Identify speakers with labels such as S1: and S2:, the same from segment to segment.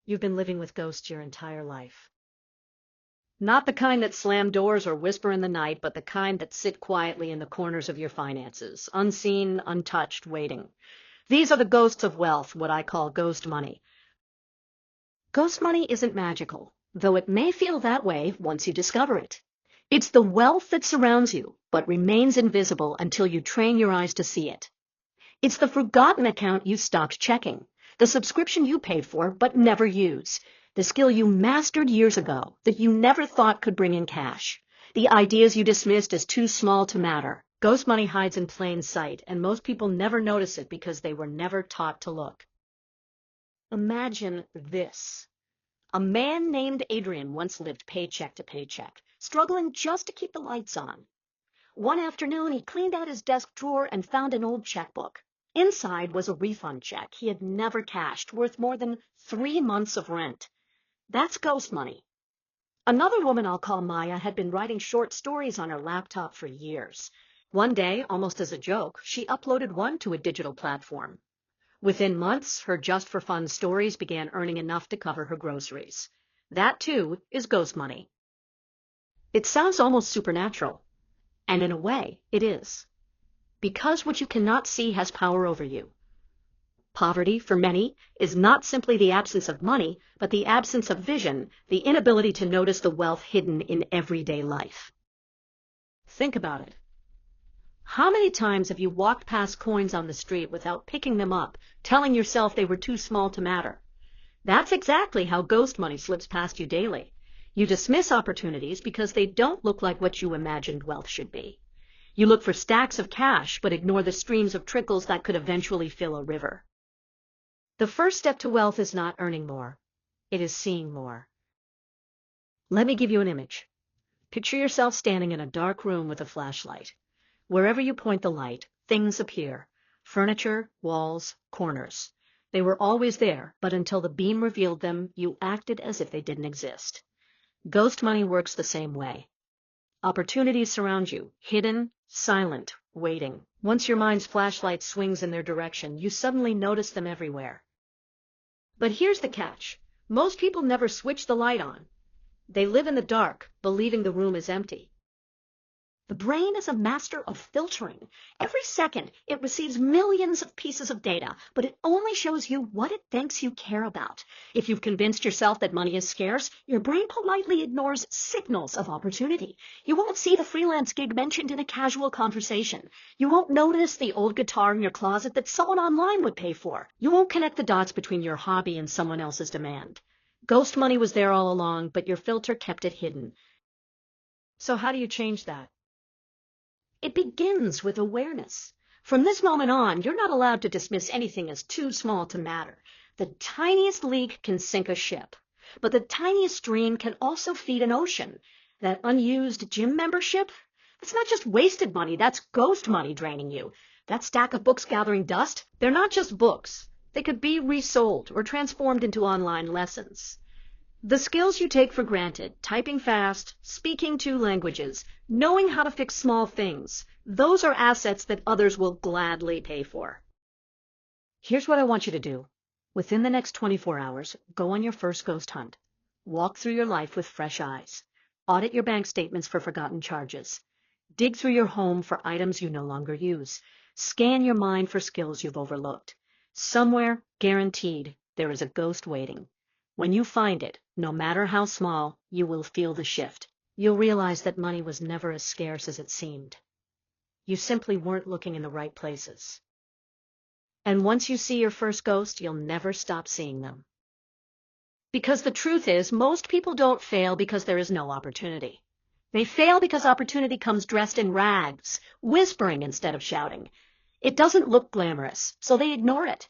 S1: You've been living with ghosts your entire life. Not the kind that slam doors or whisper in the night, but the kind that sit quietly in the corners of your finances, unseen, untouched, waiting. These are the ghosts of wealth, what I call ghost money. Ghost money isn't magical, though it may feel that way once you discover it. It's the wealth that surrounds you, but remains invisible until you train your eyes to see it. It's the forgotten account you stopped checking, the subscription you paid for but never use, the skill you mastered years ago that you never thought could bring in cash, the ideas you dismissed as too small to matter. Ghost money hides in plain sight, and most people never notice it because they were never taught to look. Imagine this. A man named Adrian once lived paycheck to paycheck, struggling just to keep the lights on. One afternoon, he cleaned out his desk drawer and found an old checkbook. Inside was a refund check he had never cashed, worth more than 3 months of rent. That's ghost money. Another woman I'll call Maya had been writing short stories on her laptop for years. One day, almost as a joke, she uploaded one to a digital platform. Within months, her just-for-fun stories began earning enough to cover her groceries. That, too, is ghost money. It sounds almost supernatural, and in a way, it is. Because what you cannot see has power over you. Poverty, for many, is not simply the absence of money, but the absence of vision, the inability to notice the wealth hidden in everyday life. Think about it. How many times have you walked past coins on the street without picking them up, telling yourself they were too small to matter? That's exactly how ghost money slips past you daily. You dismiss opportunities because they don't look like what you imagined wealth should be. You look for stacks of cash, but ignore the streams of trickles that could eventually fill a river. The first step to wealth is not earning more. It is seeing more. Let me give you an image. Picture yourself standing in a dark room with a flashlight. Wherever you point the light, things appear. Furniture, walls, corners. They were always there, but until the beam revealed them, you acted as if they didn't exist. Ghost money works the same way. Opportunities surround you, hidden, silent, waiting. Once your mind's flashlight swings in their direction, you suddenly notice them everywhere. But here's the catch. Most people never switch the light on. They live in the dark, believing the room is empty. The brain is a master of filtering. Every second, it receives millions of pieces of data, but it only shows you what it thinks you care about. If you've convinced yourself that money is scarce, your brain politely ignores signals of opportunity. You won't see the freelance gig mentioned in a casual conversation. You won't notice the old guitar in your closet that someone online would pay for. You won't connect the dots between your hobby and someone else's demand. Ghost money was there all along, but your filter kept it hidden. So how do you change that? It begins with awareness. From this moment on, you're not allowed to dismiss anything as too small to matter. The tiniest leak can sink a ship, but the tiniest stream can also feed an ocean. That unused gym membership? That's not just wasted money, that's ghost money draining you. That stack of books gathering dust? They're not just books. They could be resold or transformed into online lessons. The skills you take for granted, typing fast, speaking 2 languages, knowing how to fix small things, those are assets that others will gladly pay for. Here's what I want you to do. Within the next 24 hours, go on your first ghost hunt. Walk through your life with fresh eyes. Audit your bank statements for forgotten charges. Dig through your home for items you no longer use. Scan your mind for skills you've overlooked. Somewhere, guaranteed, there is a ghost waiting. When you find it, no matter how small, you will feel the shift. You'll realize that money was never as scarce as it seemed. You simply weren't looking in the right places. And once you see your first ghost, you'll never stop seeing them. Because the truth is, most people don't fail because there is no opportunity. They fail because opportunity comes dressed in rags, whispering instead of shouting. It doesn't look glamorous, so they ignore it.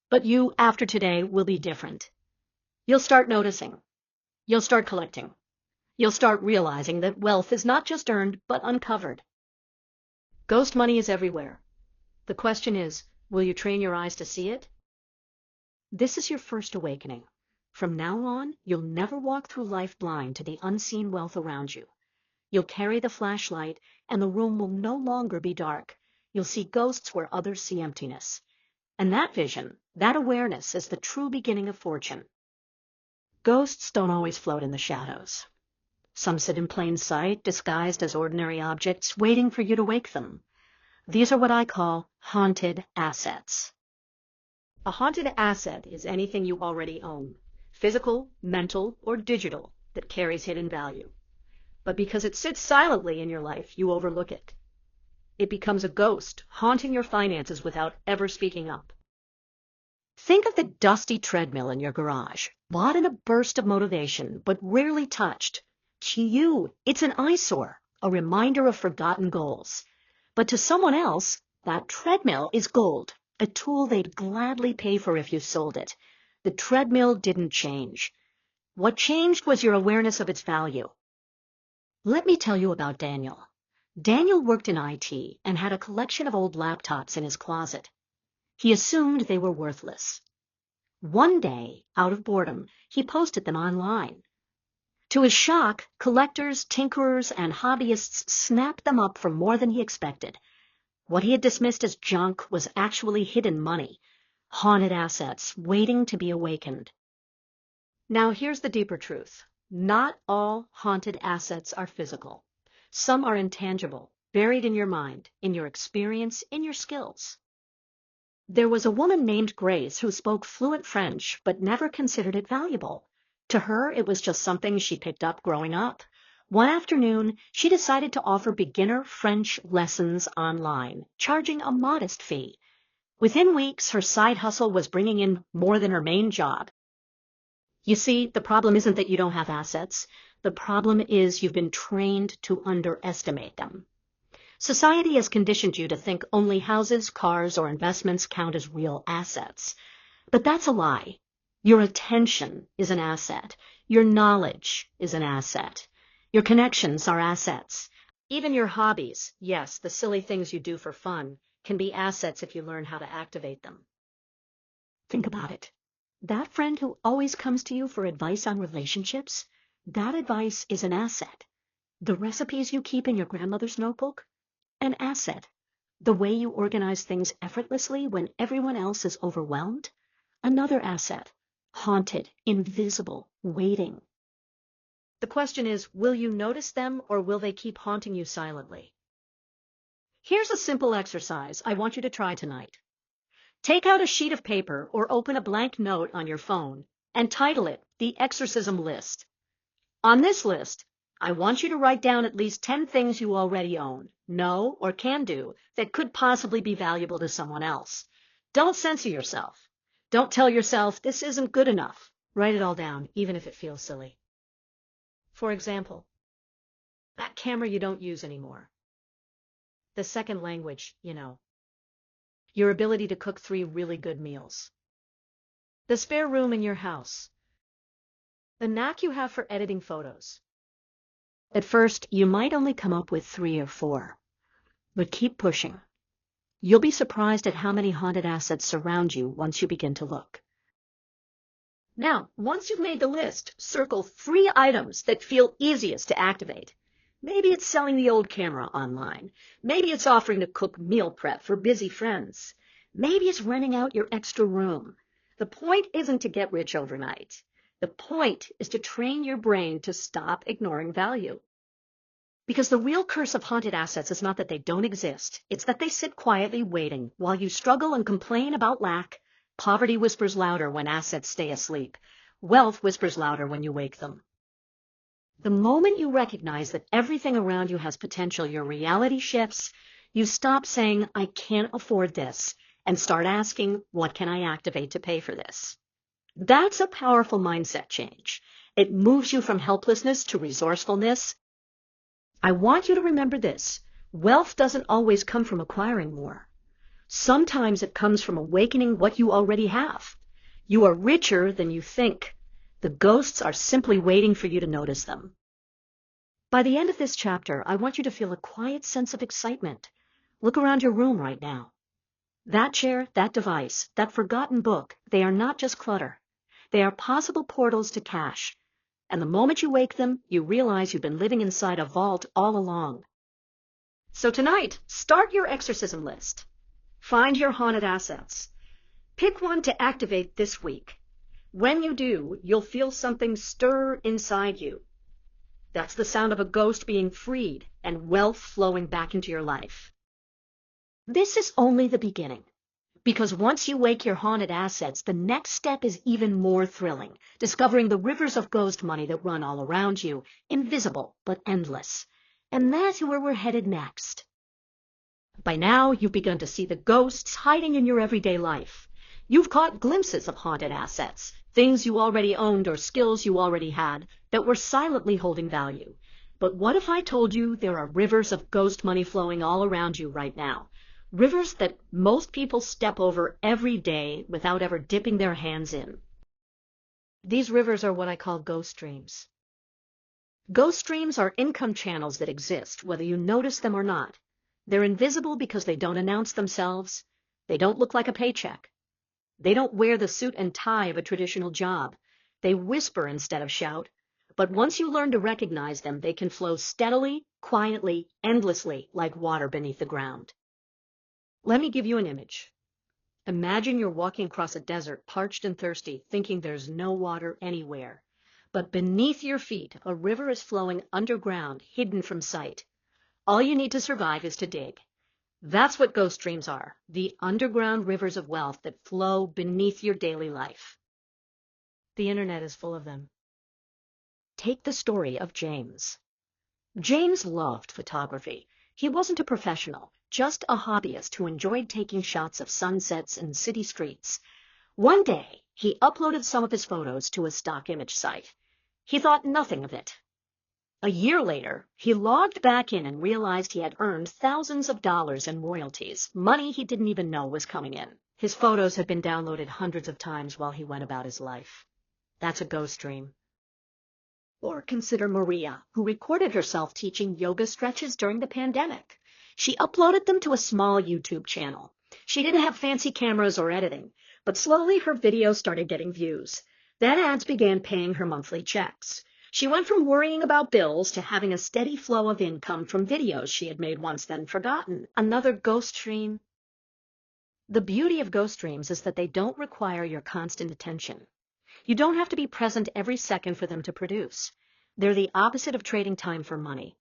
S1: But you, after today, will be different. You'll start noticing. You'll start collecting. You'll start realizing that wealth is not just earned, but uncovered. Ghost money is everywhere. The question is, will you train your eyes to see it? This is your first awakening. From now on, you'll never walk through life blind to the unseen wealth around you. You'll carry the flashlight, and the room will no longer be dark. You'll see ghosts where others see emptiness. And that vision, that awareness, is the true beginning of fortune. Ghosts don't always float in the shadows. Some sit in plain sight, disguised as ordinary objects, waiting for you to wake them. These are what I call haunted assets. A haunted asset is anything you already own, physical, mental, or digital, that carries hidden value. But because it sits silently in your life, you overlook it. It becomes a ghost, haunting your finances without ever speaking up. Think of the dusty treadmill in your garage, bought in a burst of motivation, but rarely touched. To you, it's an eyesore, a reminder of forgotten goals. But to someone else, that treadmill is gold, a tool they'd gladly pay for if you sold it. The treadmill didn't change. What changed was your awareness of its value. Let me tell you about Daniel. Daniel worked in IT and had a collection of old laptops in his closet. He assumed they were worthless. One day, out of boredom, he posted them online. To his shock, collectors, tinkerers, and hobbyists snapped them up for more than he expected. What he had dismissed as junk was actually hidden money, haunted assets waiting to be awakened. Now here's the deeper truth. Not all haunted assets are physical. Some are intangible, buried in your mind, in your experience, in your skills. There was a woman named Grace who spoke fluent French but never considered it valuable. To her, it was just something she picked up growing up. One afternoon, she decided to offer beginner French lessons online, charging a modest fee. Within weeks, her side hustle was bringing in more than her main job. You see, the problem isn't that you don't have assets. The problem is you've been trained to underestimate them. Society has conditioned you to think only houses, cars, or investments count as real assets. But that's a lie. Your attention is an asset. Your knowledge is an asset. Your connections are assets. Even your hobbies, yes, the silly things you do for fun, can be assets if you learn how to activate them. Think about it. That friend who always comes to you for advice on relationships, that advice is an asset. The recipes you keep in your grandmother's notebook, an asset. The way you organize things effortlessly when everyone else is overwhelmed, another asset. Haunted, invisible, waiting. The question is, will you notice them or will they keep haunting you silently? Here's a simple exercise I want you to try tonight. Take out a sheet of paper or open a blank note on your phone and title it The Exorcism List. On this list, I want you to write down at least 10 things you already own, know, or can do that could possibly be valuable to someone else. Don't censor yourself. Don't tell yourself this isn't good enough. Write it all down, even if it feels silly. For example, that camera you don't use anymore. The second language you know. Your ability to cook 3 really good meals. The spare room in your house. The knack you have for editing photos. At first, you might only come up with 3 or 4, but keep pushing. You'll be surprised at how many haunted assets surround you once you begin to look. Now, once you've made the list, circle 3 items that feel easiest to activate. Maybe it's selling the old camera online. Maybe it's offering to cook meal prep for busy friends. Maybe it's renting out your extra room. The point isn't to get rich overnight. The point is to train your brain to stop ignoring value. Because the real curse of haunted assets is not that they don't exist. It's that they sit quietly waiting while you struggle and complain about lack. Poverty whispers louder when assets stay asleep. Wealth whispers louder when you wake them. The moment you recognize that everything around you has potential, your reality shifts. You stop saying, I can't afford this, and start asking, what can I activate to pay for this? That's a powerful mindset change. It moves you from helplessness to resourcefulness. I want you to remember this. Wealth doesn't always come from acquiring more. Sometimes it comes from awakening what you already have. You are richer than you think. The ghosts are simply waiting for you to notice them. By the end of this chapter, I want you to feel a quiet sense of excitement. Look around your room right now. That chair, that device, that forgotten book, they are not just clutter. They are possible portals to cash. And the moment you wake them, you realize you've been living inside a vault all along. So tonight, start your exorcism list. Find your haunted assets. Pick one to activate this week. When you do, you'll feel something stir inside you. That's the sound of a ghost being freed and wealth flowing back into your life. This is only the beginning, because once you wake your haunted assets, the next step is even more thrilling, discovering the rivers of ghost money that run all around you, invisible but endless. And that's where we're headed next. By now, you've begun to see the ghosts hiding in your everyday life. You've caught glimpses of haunted assets, things you already owned or skills you already had that were silently holding value. But what if I told you there are rivers of ghost money flowing all around you right now? Rivers that most people step over every day without ever dipping their hands in. These rivers are what I call ghost streams. Ghost streams are income channels that exist, whether you notice them or not. They're invisible because they don't announce themselves. They don't look like a paycheck. They don't wear the suit and tie of a traditional job. They whisper instead of shout. But once you learn to recognize them, they can flow steadily, quietly, endlessly, like water beneath the ground. Let me give you an image. Imagine you're walking across a desert, parched and thirsty, thinking there's no water anywhere. But beneath your feet, a river is flowing underground, hidden from sight. All you need to survive is to dig. That's what ghost streams are, the underground rivers of wealth that flow beneath your daily life. The internet is full of them. Take the story of James. James loved photography. He wasn't a professional, just a hobbyist who enjoyed taking shots of sunsets and city streets. One day, he uploaded some of his photos to a stock image site. He thought nothing of it. A year later, he logged back in and realized he had earned thousands of dollars in royalties, money he didn't even know was coming in. His photos had been downloaded hundreds of times while he went about his life. That's a ghost stream. Or consider Maria, who recorded herself teaching yoga stretches during the pandemic. She uploaded them to a small YouTube channel. She didn't have fancy cameras or editing, but slowly her videos started getting views. Then ads began paying her monthly checks. She went from worrying about bills to having a steady flow of income from videos she had made once then forgotten. Another ghost stream. The beauty of ghost streams is that they don't require your constant attention. You don't have to be present every second for them to produce. They're the opposite of trading time for money.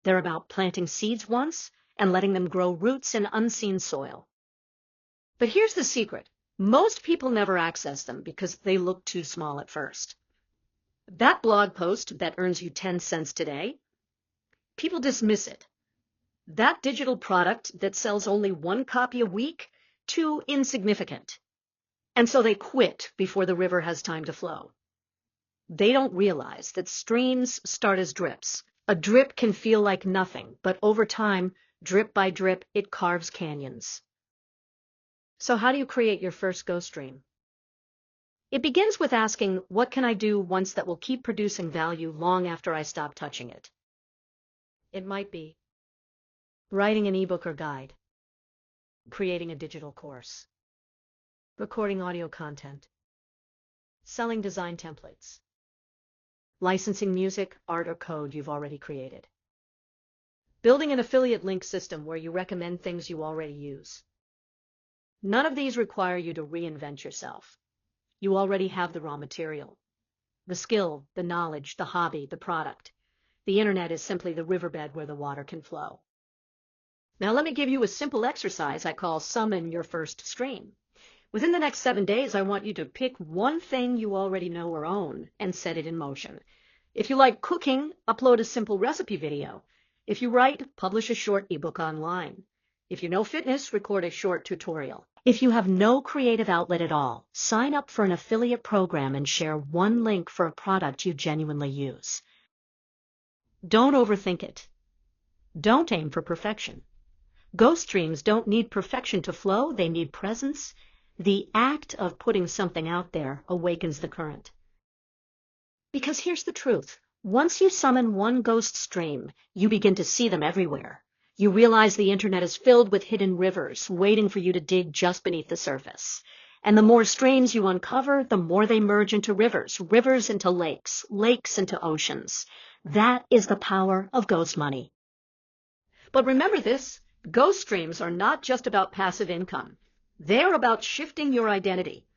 S1: They're about planting seeds once and letting them grow roots in unseen soil. But here's the secret. Most people never access them because they look too small at first. That blog post that earns you 10 cents today, people dismiss it. That digital product that sells only one copy a week, too insignificant. And so they quit before the river has time to flow. They don't realize that streams start as drips. A drip can feel like nothing, but over time, drip by drip, it carves canyons. So how do you create your first ghost stream? It begins with asking, what can I do once that will keep producing value long after I stop touching it? It might be writing an ebook or guide, creating a digital course, recording audio content, selling design templates, licensing music, art, or code you've already created, building an affiliate link system where you recommend things you already use. None of these require you to reinvent yourself. You already have the raw material, the skill, the knowledge, the hobby, the product. The internet is simply the riverbed where the water can flow. Now let me give you a simple exercise I call Summon Your First Stream. Within the next 7 days, I want you to pick one thing you already know or own and set it in motion. If you like cooking, upload a simple recipe video. If you write, publish a short ebook online. If you know fitness, record a short tutorial. If you have no creative outlet at all, sign up for an affiliate program and share one link for a product you genuinely use. Don't overthink it. Don't aim for perfection. Ghost streams don't need perfection to flow, they need presence. The act of putting something out there awakens the current. Because here's the truth. Once you summon one ghost stream, you begin to see them everywhere. You realize the internet is filled with hidden rivers, waiting for you to dig just beneath the surface. And the more streams you uncover, the more they merge into rivers, rivers into lakes, lakes into oceans. That is the power of ghost money. But remember this, ghost streams are not just about passive income. They're about shifting your identity.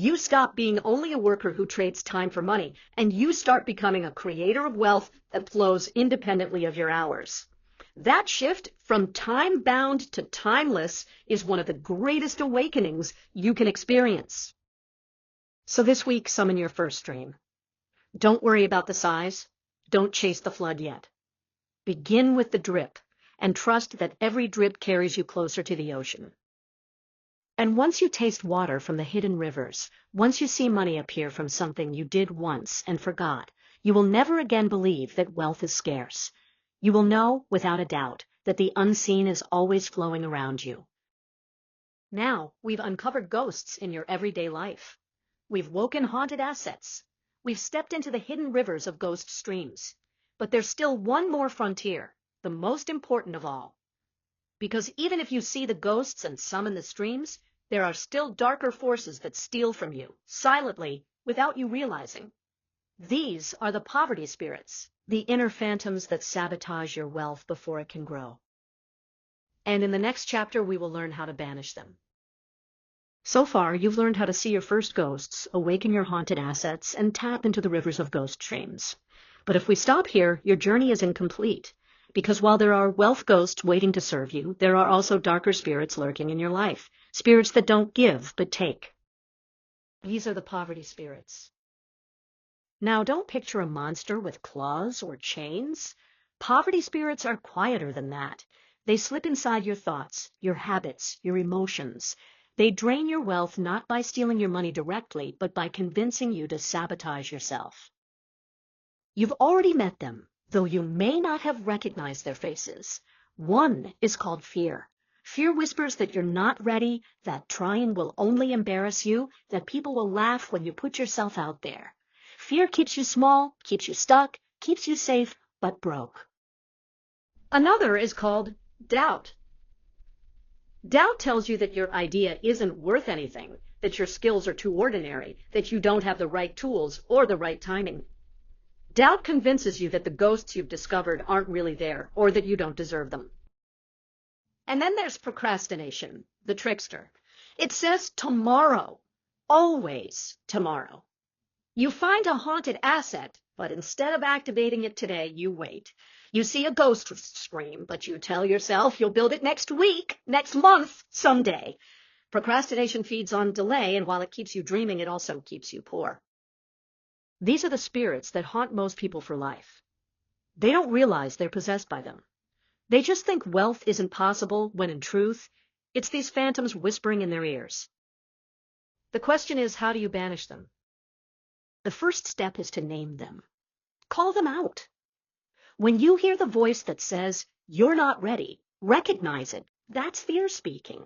S1: You stop being only a worker who trades time for money, and you start becoming a creator of wealth that flows independently of your hours. That shift from time-bound to timeless is one of the greatest awakenings you can experience. So this week, summon your first stream. Don't worry about the size. Don't chase the flood yet. Begin with the drip, and trust that every drip carries you closer to the ocean. And once you taste water from the hidden rivers, once you see money appear from something you did once and forgot, you will never again believe that wealth is scarce. You will know, without a doubt, that the unseen is always flowing around you. Now, we've uncovered ghosts in your everyday life. We've woken haunted assets. We've stepped into the hidden rivers of ghost streams. But there's still one more frontier, the most important of all. Because even if you see the ghosts and summon the streams, there are still darker forces that steal from you, silently, without you realizing. These are the poverty spirits, the inner phantoms that sabotage your wealth before it can grow. And in the next chapter, we will learn how to banish them. So far, you've learned how to see your first ghosts, awaken your haunted assets, and tap into the rivers of ghost streams. But if we stop here, your journey is incomplete. Because while there are wealth ghosts waiting to serve you, there are also darker spirits lurking in your life. Spirits that don't give, but take. These are the poverty spirits. Now, don't picture a monster with claws or chains. Poverty spirits are quieter than that. They slip inside your thoughts, your habits, your emotions. They drain your wealth not by stealing your money directly, but by convincing you to sabotage yourself. You've already met them, though you may not have recognized their faces. One is called fear. Fear whispers that you're not ready, that trying will only embarrass you, that people will laugh when you put yourself out there. Fear keeps you small, keeps you stuck, keeps you safe, but broke. Another is called doubt. Doubt tells you that your idea isn't worth anything, that your skills are too ordinary, that you don't have the right tools or the right timing. Doubt convinces you that the ghosts you've discovered aren't really there, or that you don't deserve them. And then there's procrastination, the trickster. It says tomorrow, always tomorrow. You find a haunted asset, but instead of activating it today, you wait. You see a ghost scream, but you tell yourself you'll build it next week, next month, someday. Procrastination feeds on delay, and while it keeps you dreaming, it also keeps you poor. These are the spirits that haunt most people for life. They don't realize they're possessed by them. They just think wealth isn't possible, when in truth, it's these phantoms whispering in their ears. The question is, how do you banish them? The first step is to name them. Call them out. When you hear the voice that says, "You're not ready," recognize it. That's fear speaking.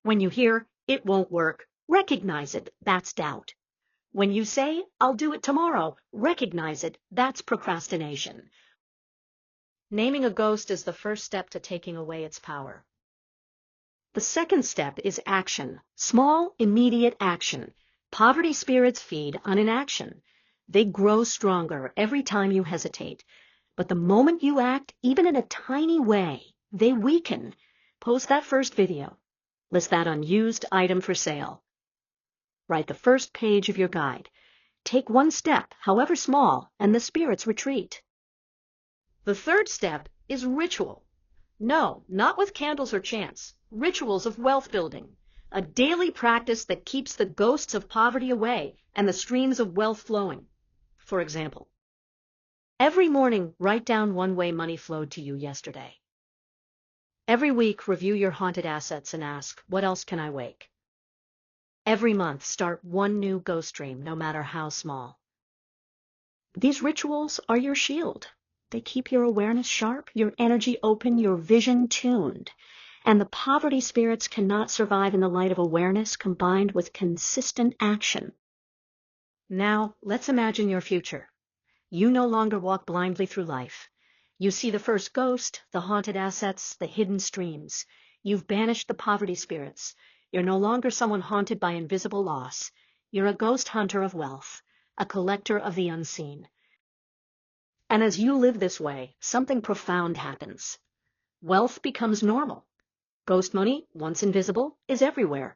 S1: When you hear, "It won't work," recognize it. That's doubt. When you say, "I'll do it tomorrow," recognize it. That's procrastination. Naming a ghost is the first step to taking away its power. The second step is action. Small, immediate action. Poverty spirits feed on inaction. They grow stronger every time you hesitate. But the moment you act, even in a tiny way, they weaken. Post that first video. List that unused item for sale. Write the first page of your guide. Take one step, however small, and the spirits retreat. The third step is ritual. No, not with candles or chants. Rituals of wealth building. A daily practice that keeps the ghosts of poverty away and the streams of wealth flowing. For example, every morning write down one way money flowed to you yesterday. Every week review your haunted assets and ask, what else can I wake? Every month start one new ghost stream, no matter how small. These rituals are your shield. They keep your awareness sharp, your energy open, your vision tuned. And the poverty spirits cannot survive in the light of awareness combined with consistent action. Now, let's imagine your future. You no longer walk blindly through life. You see the first ghost, the haunted assets, the hidden streams. You've banished the poverty spirits. You're no longer someone haunted by invisible loss. You're a ghost hunter of wealth, a collector of the unseen. And as you live this way, something profound happens. Wealth becomes normal. Ghost money, once invisible, is everywhere.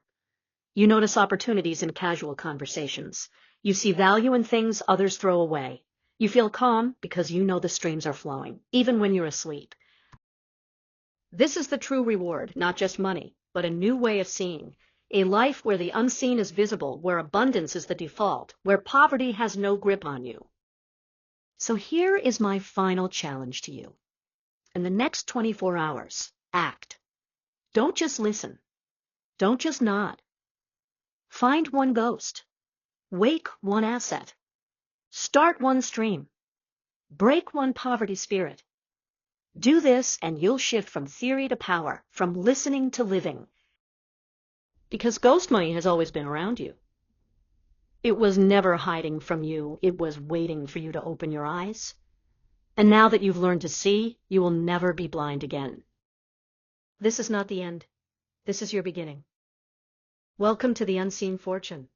S1: You notice opportunities in casual conversations. You see value in things others throw away. You feel calm because you know the streams are flowing, even when you're asleep. This is the true reward, not just money, but a new way of seeing. A life where the unseen is visible, where abundance is the default, where poverty has no grip on you. So here is my final challenge to you. In the next 24 hours, act. Don't just listen. Don't just nod. Find one ghost. Wake one asset. Start one stream. Break one poverty spirit. Do this and you'll shift from theory to power, from listening to living. Because ghost money has always been around you. It was never hiding from you. It was waiting for you to open your eyes. And now that you've learned to see, you will never be blind again. This is not the end. This is your beginning. Welcome to the unseen fortune.